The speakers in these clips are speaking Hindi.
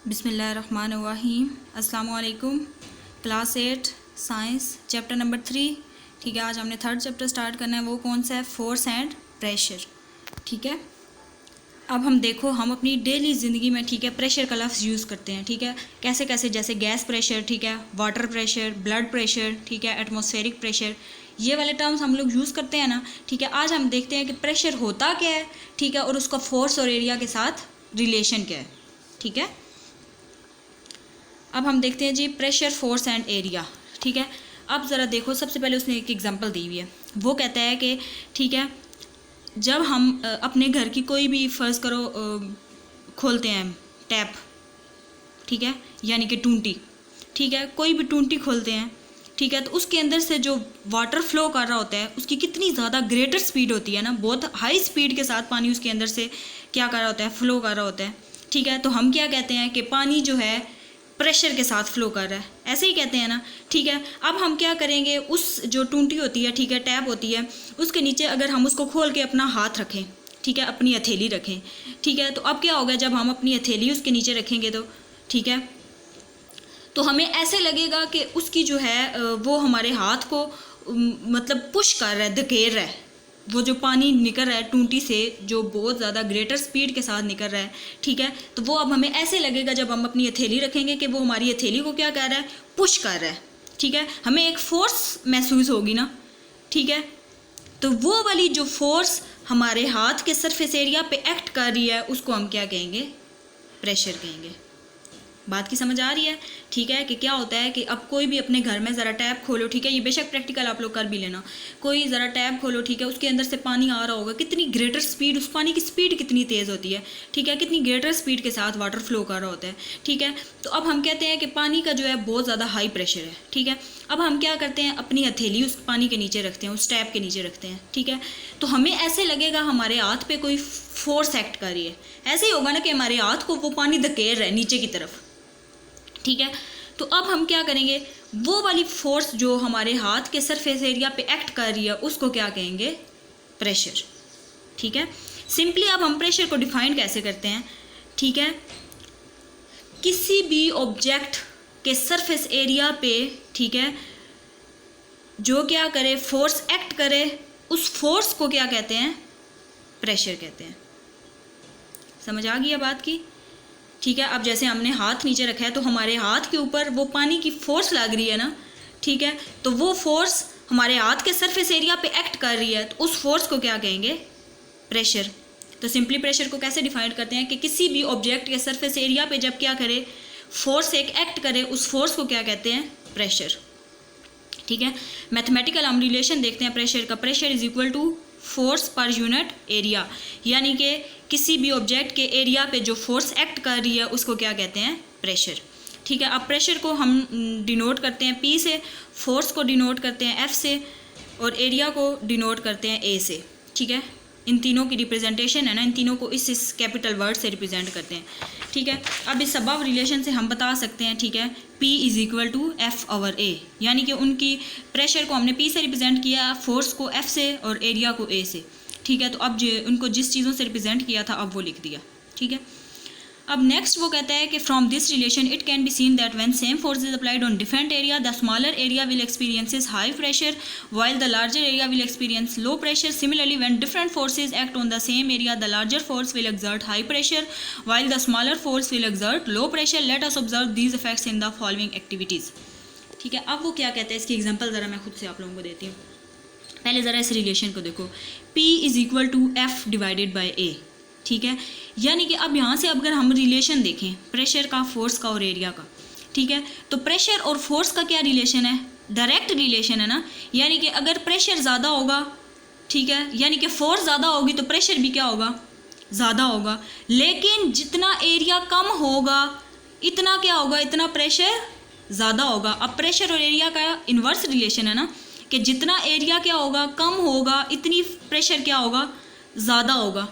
बिस्मिल्लाहिर्रहमानिर्रहीम। अस्सलाम वालेकुम। Class 8 science chapter number 3। ठीक है, आज हमने थर्ड चैप्टर स्टार्ट करना है। वो कौन सा है? Force and pressure. ठीक है, अब हम देखो, हम अपनी डेली ज़िंदगी में ठीक है प्रेशर का लफ्ज़ यूज़ करते हैं। ठीक है, कैसे कैसे, जैसे गैस प्रेशर, ठीक है, वाटर प्रेशर, ब्लड प्रेशर, ठीक है, एटमॉस्फेरिक प्रेशर, ये वाले टर्म्स हम लोग यूज़ करते हैं ना। ठीक है, आज हम देखते हैं कि प्रेशर होता क्या है, ठीक है, और उसका फोर्स और एरिया के साथ रिलेशन क्या है। ठीक है, अब हम देखते हैं जी प्रेशर, फोर्स एंड एरिया। ठीक है, अब ज़रा देखो, सबसे पहले उसने एक एग्जांपल दी हुई है। वो कहता है कि ठीक है, जब हम अपने घर की कोई भी फ़र्ज़ करो खोलते हैं टैप, ठीक है, यानी कि टूंटी, ठीक है, कोई भी टूंटी खोलते हैं, ठीक है, तो उसके अंदर से जो वाटर फ्लो कर रहा होता है उसकी कितनी ज़्यादा ग्रेटर स्पीड होती है ना, बहुत हाई स्पीड के साथ पानी उसके अंदर से क्या कर रहा होता है, फ्लो कर रहा होता है। ठीक है, तो हम क्या कहते हैं कि पानी जो है प्रेशर के साथ फ्लो कर रहा है, ऐसे ही कहते हैं ना। ठीक है, अब हम क्या करेंगे, उस जो टूंटी होती है, ठीक है, टैप होती है, उसके नीचे अगर हम उसको खोल के अपना हाथ रखें, ठीक है, अपनी हथेली रखें, ठीक है, तो अब क्या होगा, जब हम अपनी हथेली उसके नीचे रखेंगे तो ठीक है, तो हमें ऐसे लगेगा कि उसकी जो है वो हमारे हाथ को मतलब पुश कर रहा है, धकेल रहा है। वो जो पानी निकल रहा है टूंटी से, जो बहुत ज़्यादा ग्रेटर स्पीड के साथ निकल रहा है, ठीक है, तो वो अब हमें ऐसे लगेगा जब हम अपनी हथेली रखेंगे कि वो हमारी हथेली को क्या कर रहा है, पुश कर रहा है। ठीक है, हमें एक फोर्स महसूस होगी ना। ठीक है, तो वो वाली जो फोर्स हमारे हाथ के सरफेस एरिया पे एक्ट कर रही है उसको हम क्या कहेंगे, प्रेशर कहेंगे। बात की समझ आ रही है? ठीक है, कि क्या होता है कि अब कोई भी अपने घर में ज़रा टैप खोलो, ठीक है, ये बेशक प्रैक्टिकल आप लोग कर भी लेना, कोई ज़रा टैप खोलो, ठीक है, उसके अंदर से पानी आ रहा होगा, कितनी ग्रेटर स्पीड, उस पानी की स्पीड कितनी तेज़ होती है, ठीक है, कितनी ग्रेटर स्पीड के साथ वाटर फ्लो कर रहा होता है। ठीक है, तो अब हम कहते हैं कि पानी का जो है बहुत ज़्यादा हाई प्रेशर है। ठीक है, अब हम क्या करते हैं, अपनी हथेली उस पानी के नीचे रखते हैं, उस टैप के नीचे रखते हैं। ठीक है, तो हमें ऐसे लगेगा हमारे हाथ पे कोई फोर्स एक्ट कर रही है। ऐसे ही होगा ना कि हमारे हाथ को वो पानी धकेल रहा है नीचे की तरफ। ठीक है, तो अब हम क्या करेंगे, वो वाली फोर्स जो हमारे हाथ के सरफेस एरिया पे एक्ट कर रही है उसको क्या कहेंगे, प्रेशर। ठीक है, सिंपली अब हम प्रेशर को डिफाइन कैसे करते हैं। ठीक है, किसी भी ऑब्जेक्ट के सरफेस एरिया पे, ठीक है, जो क्या करे, फोर्स एक्ट करे, उस फोर्स को क्या कहते हैं, प्रेशर कहते हैं। समझ आ गई है बात की? ठीक है, अब जैसे हमने हाथ नीचे रखा है तो हमारे हाथ के ऊपर वो पानी की फोर्स लग रही है ना। ठीक है, तो वो फोर्स हमारे हाथ के सरफेस एरिया पे एक्ट कर रही है, तो उस फोर्स को क्या कहेंगे, प्रेशर। तो सिंपली प्रेशर को कैसे डिफाइन करते हैं कि किसी भी ऑब्जेक्ट के सरफेस एरिया पे जब क्या करे, फोर्स एक एक्ट करे, उस फोर्स को क्या कहते हैं, प्रेशर। ठीक है, मैथमेटिकल हम रिलेशन देखते हैं प्रेशर का। Pressure is equal to force per unit area, यानी कि किसी भी ऑब्जेक्ट के एरिया पे जो फोर्स एक्ट कर रही है उसको क्या कहते हैं, प्रेशर। ठीक है, अब प्रेशर को हम डिनोट करते हैं P से, फोर्स को डिनोट करते हैं F से, और एरिया को डिनोट करते हैं A से। ठीक है, इन तीनों की रिप्रेजेंटेशन है ना, इन तीनों को इस कैपिटल वर्ड से रिप्रेजेंट करते हैं। ठीक है, अब इस सबब रिलेशन से हम बता सकते हैं, ठीक है, P is equal to F/A, यानी कि उनकी प्रेशर को हमने P से रिप्रेजेंट किया, फोर्स को F से और एरिया को A से। ठीक है, तो अब जो उनको जिस चीज़ों से रिप्रेजेंट किया था अब वो लिख दिया। ठीक है, अब नेक्स्ट वो कहता है कि from this relation it can be seen that when same force is applied on different area the smaller area will experiences high pressure while the larger area will experience low pressure. Similarly, when different forces act on the same area, the larger force will exert high pressure while the smaller force will exert low pressure. Let us observe these effects in the following activities. ठीक है, अब वो क्या कहते हैं, इसकी एग्जांपल ज़रा मैं खुद से आप लोगों को देती हूँ। पहले ज़रा इस रिलेशन को देखो, P is equal to F divided by A। ठीक है, यानी कि अब यहाँ से अगर हम रिलेशन देखें प्रेशर का, फोर्स का और एरिया का, ठीक है, तो प्रेशर और फोर्स का क्या रिलेशन है, डायरेक्ट रिलेशन है ना। यानी कि अगर प्रेशर ज़्यादा होगा, ठीक है, यानी कि फोर्स ज़्यादा होगी तो प्रेशर भी क्या होगा, ज़्यादा होगा। लेकिन जितना एरिया कम होगा इतना क्या होगा, इतना प्रेशर ज़्यादा होगा। अब प्रेशर और एरिया का इन्वर्स रिलेशन है ना, कि जितना एरिया क्या होगा, कम होगा, इतनी प्रेशर क्या होगा, ज़्यादा होगा।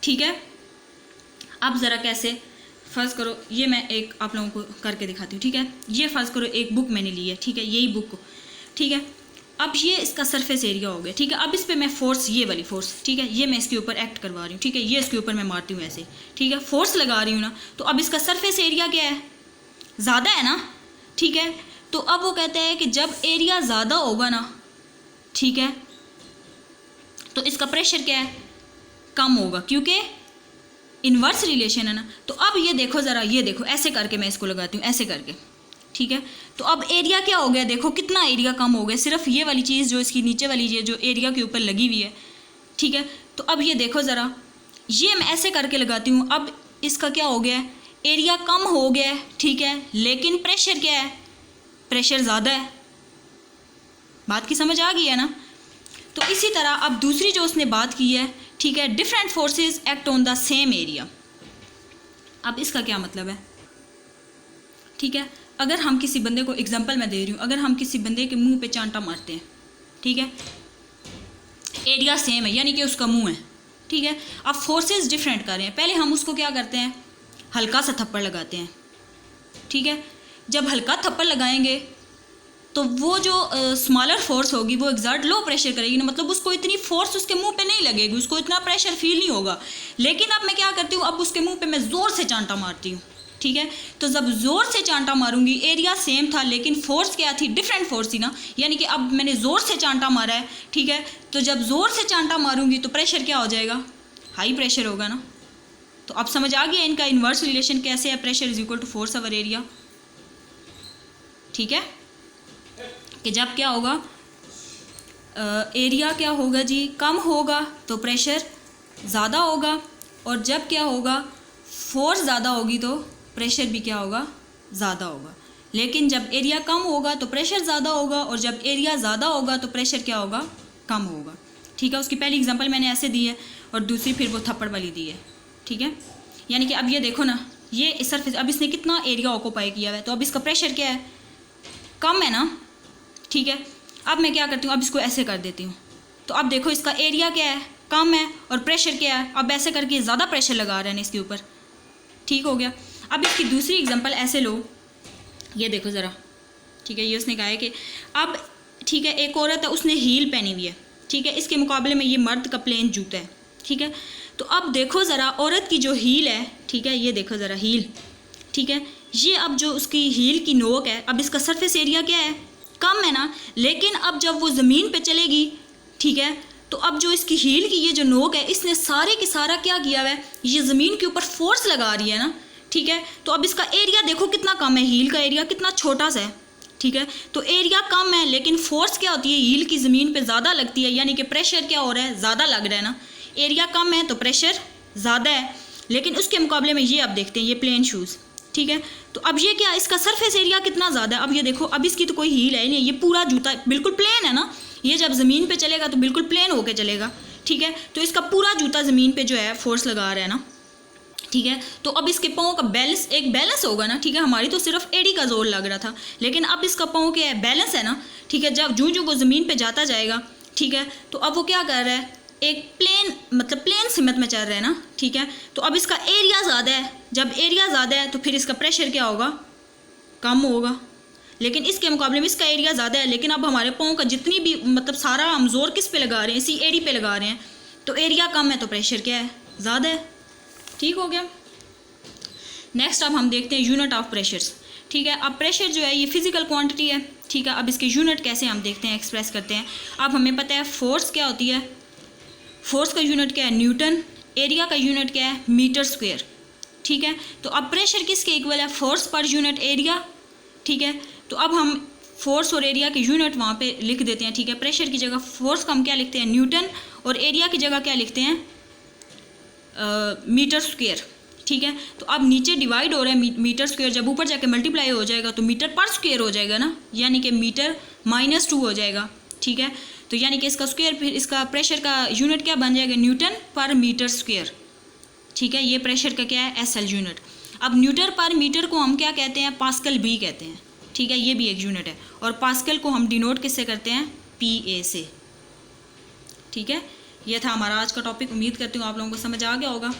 ठीक है, अब ज़रा कैसे, फ़र्ज़ करो ये मैं एक आप लोगों को करके दिखाती हूँ। ठीक है, ये फ़र्ज़ करो एक बुक मैंने ली है, ठीक है, यही बुक को, ठीक है, अब ये इसका सरफेस एरिया हो गया, ठीक है। अब इस पर मैं फोर्स, ये वाली फोर्स, ठीक है, ये मैं इसके ऊपर एक्ट करवा रही हूँ, ठीक है, ये इसके ऊपर मैं मारती हूँ ऐसे, ठीक है, फोर्स लगा रही हूँ ना। तो अब इसका सरफेस एरिया क्या है, ज़्यादा है ना, ठीक है। तो अब वो कहते हैं कि जब एरिया ज़्यादा होगा ना, ठीक है, तो इसका प्रेशर क्या है, कम होगा, क्योंकि इन्वर्स रिलेशन है ना। तो अब ये देखो ज़रा, ये देखो ऐसे करके मैं इसको लगाती हूँ, ऐसे करके, ठीक है। तो अब एरिया क्या हो गया, देखो कितना एरिया कम हो गया, सिर्फ ये वाली चीज़ जो इसकी नीचे वाली ये जो एरिया के ऊपर लगी हुई है, ठीक है। तो अब ये देखो ज़रा, ये मैं ऐसे करके लगाती हूँ, अब इसका क्या हो गया, एरिया कम हो गया है, ठीक है, लेकिन प्रेशर क्या है, प्रेशर ज़्यादा है। बात की समझ आ गई है ना। तो इसी तरह अब दूसरी जो उसने बात की है, ठीक है, different forces act on the same area. अब इसका क्या मतलब है, ठीक है, अगर हम किसी बंदे को, एग्जांपल मैं दे रही हूँ, अगर हम किसी बंदे के मुंह पे चांटा मारते हैं, ठीक है, एरिया सेम है यानी कि उसका मुंह है, ठीक है। अब फोर्सेस डिफरेंट कर रहे हैं, पहले हम उसको क्या करते हैं, हल्का सा थप्पड़ लगाते हैं, ठीक है। जब हल्का थप्पड़ लगाएंगे तो वो जो स्मॉलर फोर्स होगी वो एग्जर्ट लो प्रेशर करेगी ना, मतलब उसको इतनी फोर्स उसके मुंह पे नहीं लगेगी, उसको इतना प्रेशर फील नहीं होगा। लेकिन अब मैं क्या करती हूँ, अब उसके मुंह पे मैं ज़ोर से चांटा मारती हूँ, ठीक है। तो जब ज़ोर से चांटा मारूंगी, एरिया सेम था लेकिन फोर्स क्या थी, डिफरेंट फोर्स थी ना, यानी कि अब मैंने ज़ोर से चांटा मारा है, ठीक है। तो जब ज़ोर से चांटा मारूंगी तो प्रेशर क्या हो जाएगा, हाई प्रेशर होगा ना। तो अब समझ आ गया इनका इन्वर्स रिलेशन कैसे है, pressure is equal to force over area, ठीक है। कि जब क्या होगा, एरिया क्या होगा जी, कम होगा तो प्रेशर ज़्यादा होगा, और जब क्या होगा, फोर्स ज़्यादा होगी तो प्रेशर भी क्या होगा, ज़्यादा होगा। लेकिन जब एरिया कम होगा तो प्रेशर ज़्यादा होगा, और जब एरिया ज़्यादा होगा तो प्रेशर क्या होगा, कम होगा, ठीक है। उसकी पहली एग्जांपल मैंने ऐसे दी है और दूसरी फिर वो थप्पड़ वाली दी है, ठीक है। यानी कि अब ये देखो ना, ये सरफेस, अब इसने कितना एरिया ऑक्यूपाई किया हुआ है, तो अब इसका प्रेशर क्या है, कम है ना, ठीक है। अब मैं क्या करती हूँ, अब इसको ऐसे कर देती हूँ, तो अब देखो इसका एरिया क्या है, कम है, और प्रेशर क्या है, अब ऐसे करके ज़्यादा प्रेशर लगा रहे हैं इसके ऊपर, ठीक हो गया। अब इसकी दूसरी एग्जांपल ऐसे लो, ये देखो ज़रा, ठीक है, ये उसने कहा है कि अब, ठीक है, एक औरत है, उसने हील पहनी हुई है, ठीक है, इसके मुकाबले में ये मर्द का प्लेन जूता है, ठीक है। तो अब देखो ज़रा, औरत की जो हील है, ठीक है, ये देखो ज़रा हील, ठीक है, ये अब जो उसकी हील की नोक है, अब इसका सरफेस एरिया क्या है, कम है ना। लेकिन अब जब वो ज़मीन पे चलेगी, ठीक है, तो अब जो इसकी हील की ये जो नोक है, इसने सारे की सारा क्या किया हुआ है, ये ज़मीन के ऊपर फोर्स लगा रही है ना, ठीक है। तो अब इसका एरिया देखो कितना कम है, हील का एरिया कितना छोटा सा है, ठीक है। तो एरिया कम है लेकिन फोर्स क्या होती है, हील की ज़मीन पे ज़्यादा लगती है, यानी कि प्रेशर क्या हो रहा है, ज़्यादा लग रहा है ना। एरिया कम है तो प्रेशर ज़्यादा है, लेकिन उसके मुकाबले में ये अब देखते हैं, ये प्लेन शूज़, ठीक है। तो अब ये क्या, इसका सरफेस एरिया कितना ज़्यादा है। अब ये देखो, अब इसकी तो कोई हील है नहीं, ये पूरा जूता बिल्कुल प्लेन है ना, ये जब ज़मीन पे चलेगा तो बिल्कुल प्लेन होके चलेगा, ठीक है। तो इसका पूरा जूता ज़मीन पे जो है फोर्स लगा रहा है ना, ठीक है। तो अब इसके पाँव का बैलेंस, एक बैलेंस होगा ना, ठीक है। हमारी तो सिर्फ एडी का जोर लग रहा था, लेकिन अब इसका पाँव क्या है, बैलेंस है ना, ठीक है। जब जूँ वो ज़मीन पे जाता जाएगा, ठीक है, तो अब वो क्या कर रहा है, एक प्लेन, मतलब प्लेन सिमत में चल रहा है ना, ठीक है। तो अब इसका एरिया ज़्यादा है, जब एरिया ज़्यादा है तो फिर इसका प्रेशर क्या होगा, कम होगा। लेकिन इसके मुकाबले में इसका एरिया ज़्यादा है, लेकिन अब हमारे पाँव का जितनी भी, मतलब सारा हम जोर किस पे लगा रहे हैं, इसी एडी पे लगा रहे हैं, तो एरिया कम है तो प्रेशर क्या है, ज़्यादा है, ठीक हो गया। नेक्स्ट अब हम देखते हैं यूनिट ऑफ प्रेशर्स, ठीक है। अब प्रेशर जो है ये फिजिकल क्वांटिटी है, ठीक है। अब इसके यूनिट कैसे हम देखते हैं, एक्सप्रेस करते हैं। अब हमें पता है फोर्स क्या होती है, फोर्स का यूनिट क्या है, न्यूटन, एरिया का यूनिट क्या है, मीटर स्क्वायर, ठीक है। तो अब प्रेशर किसके इक्वल है, फोर्स पर यूनिट एरिया, ठीक है। तो अब हम फोर्स और एरिया के यूनिट वहाँ पे लिख देते हैं, ठीक है। प्रेशर की जगह फोर्स का हम क्या लिखते हैं, न्यूटन, और एरिया की जगह क्या लिखते हैं, मीटर स्क्वायर, ठीक है। तो अब नीचे डिवाइड हो रहा है मीटर स्क्वायर, जब ऊपर जाके मल्टीप्लाई हो जाएगा तो मीटर पर स्क्वायर हो जाएगा ना, यानी कि मीटर -2 हो जाएगा, ठीक है। तो यानी कि इसका स्क्वायर, फिर इसका प्रेशर का यूनिट क्या बन जाएगा, न्यूटन पर मीटर स्क्वायर, ठीक है। ये प्रेशर का क्या है, SL यूनिट। अब न्यूटन पर मीटर को हम क्या कहते हैं, पास्कल भी कहते हैं, ठीक है। ये भी एक यूनिट है, और पास्कल को हम डिनोट किससे करते हैं, PA से, ठीक है। ये था हमारा आज का टॉपिक। उम्मीद करती हूँ आप लोगों को समझ आ गया होगा।